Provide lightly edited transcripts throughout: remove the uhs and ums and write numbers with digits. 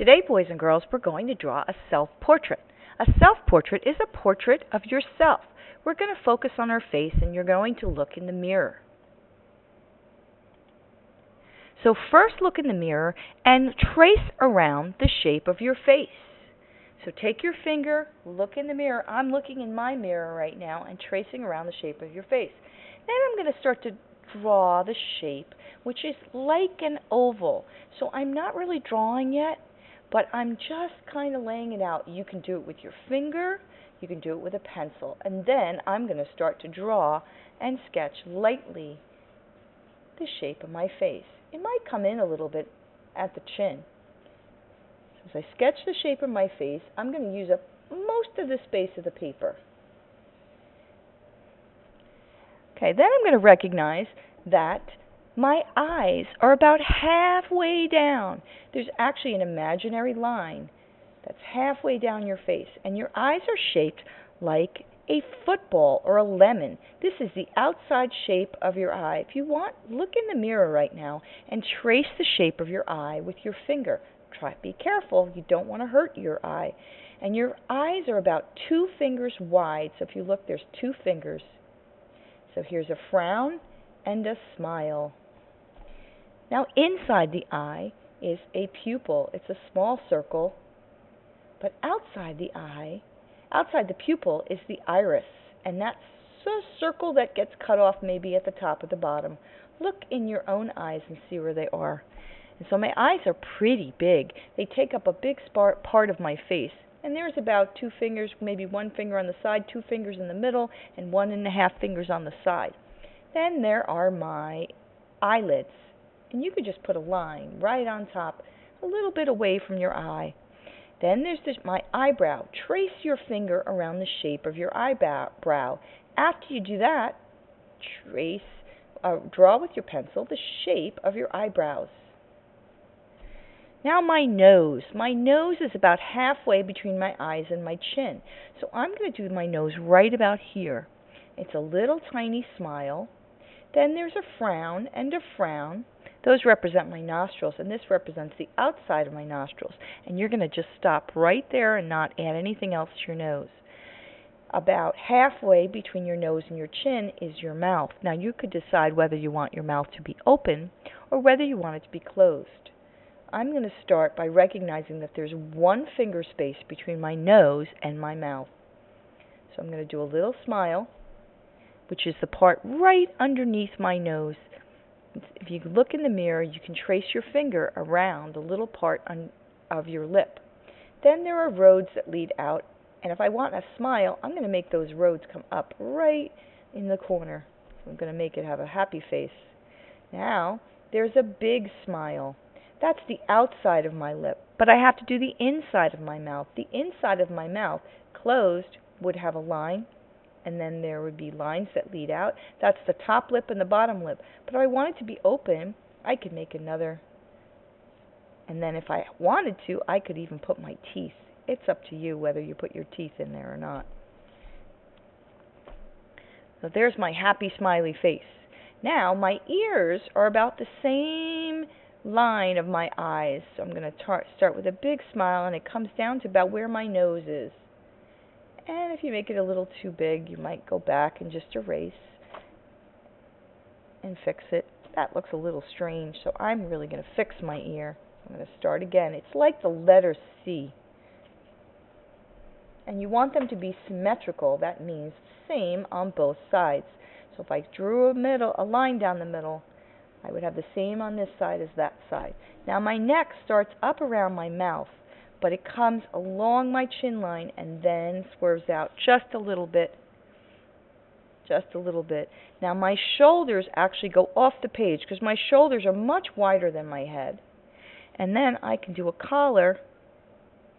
Today, boys and girls, we're going to draw a self-portrait. A self-portrait is a portrait of yourself. We're going to focus on our face, and you're going to look in the mirror. So first look in the mirror and trace around the shape of your face. So take your finger, look in the mirror. I'm looking in my mirror right now and tracing around the shape of your face. Then I'm going to start to draw the shape, which is like an oval. So I'm not really drawing yet, but I'm just kind of laying it out. You can do it with your finger, you can do it with a pencil, and then I'm going to start to draw and sketch lightly the shape of my face. It might come in a little bit at the chin. So as I sketch the shape of my face, I'm going to use up most of the space of the paper. Okay, then I'm going to recognize that my eyes are about halfway down. There's actually an imaginary line that's halfway down your face, and your eyes are shaped like a football or a lemon. This is the outside shape of your eye. If you want, look in the mirror right now and trace the shape of your eye with your finger. Be careful, you don't want to hurt your eye. And your eyes are about 2 fingers wide. So if you look, there's 2 fingers. So here's a frown and a smile. Now inside the eye is a pupil. It's a small circle. But outside the eye, outside the pupil is the iris. And that's a circle that gets cut off maybe at the top or the bottom. Look in your own eyes and see where they are. And so my eyes are pretty big. They take up a big part of my face. And there's about 2 fingers, maybe 1 finger on the side, 2 fingers in the middle, and 1.5 fingers on the side. Then there are my eyelids. And you could just put a line right on top, a little bit away from your eye. Then there's my eyebrow. Trace your finger around the shape of your eyebrow. After you do that, draw with your pencil the shape of your eyebrows. Now my nose. My nose is about halfway between my eyes and my chin. So I'm going to do my nose right about here. It's a little tiny smile. Then there's a frown and a frown. Those represent my nostrils, and this represents the outside of my nostrils. And you're going to just stop right there and not add anything else to your nose. About halfway between your nose and your chin is your mouth. Now you could decide whether you want your mouth to be open or whether you want it to be closed. I'm going to start by recognizing that there's 1 finger space between my nose and my mouth. So I'm going to do a little smile, which is the part right underneath my nose. If you look in the mirror, you can trace your finger around the little part of your lip. Then there are roads that lead out, and if I want a smile, I'm going to make those roads come up right in the corner. So I'm going to make it have a happy face. Now, there's a big smile. That's the outside of my lip, but I have to do the inside of my mouth. The inside of my mouth, closed, would have a line, and then there would be lines that lead out. That's the top lip and the bottom lip. But if I want it to be open, I could make another. And then if I wanted to, I could even put my teeth. It's up to you whether you put your teeth in there or not. So there's my happy, smiley face. Now, my ears are about the same line of my eyes. So I'm going to start with a big smile, and it comes down to about where my nose is. And if you make it a little too big, you might go back and just erase and fix it. That looks a little strange, so I'm really going to fix my ear. I'm going to start again. It's like the letter C. And you want them to be symmetrical. That means same on both sides. So if I drew a line down the middle, I would have the same on this side as that side. Now my neck starts up around my mouth, but it comes along my chin line and then swerves out just a little bit. Just a little bit. Now my shoulders actually go off the page because my shoulders are much wider than my head. And then I can do a collar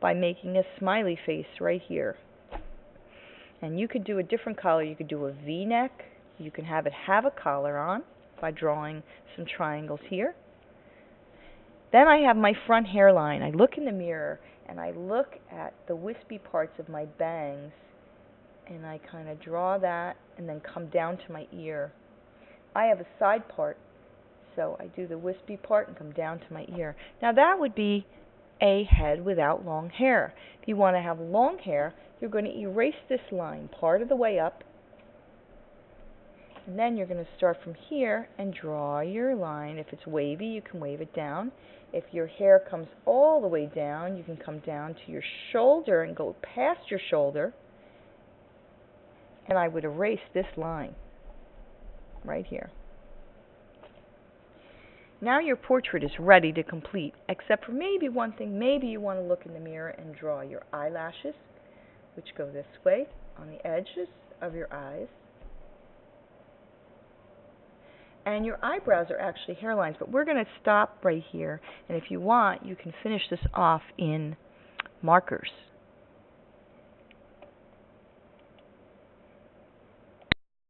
by making a smiley face right here. And you could do a different collar. You could do a V-neck. You can have it have a collar on by drawing some triangles here. Then I have my front hairline. I look in the mirror and I look at the wispy parts of my bangs and I kind of draw that and then come down to my ear. I have a side part, so I do the wispy part and come down to my ear. Now that would be a head without long hair. If you want to have long hair, you're going to erase this line part of the way up, and then you're going to start from here and draw your line. If it's wavy, you can wave it down. If your hair comes all the way down, you can come down to your shoulder and go past your shoulder, and I would erase this line right here. Now your portrait is ready to complete, except for maybe one thing. Maybe you want to look in the mirror and draw your eyelashes, which go this way on the edges of your eyes. And your eyebrows are actually hairlines, but we're going to stop right here. And if you want, you can finish this off in markers.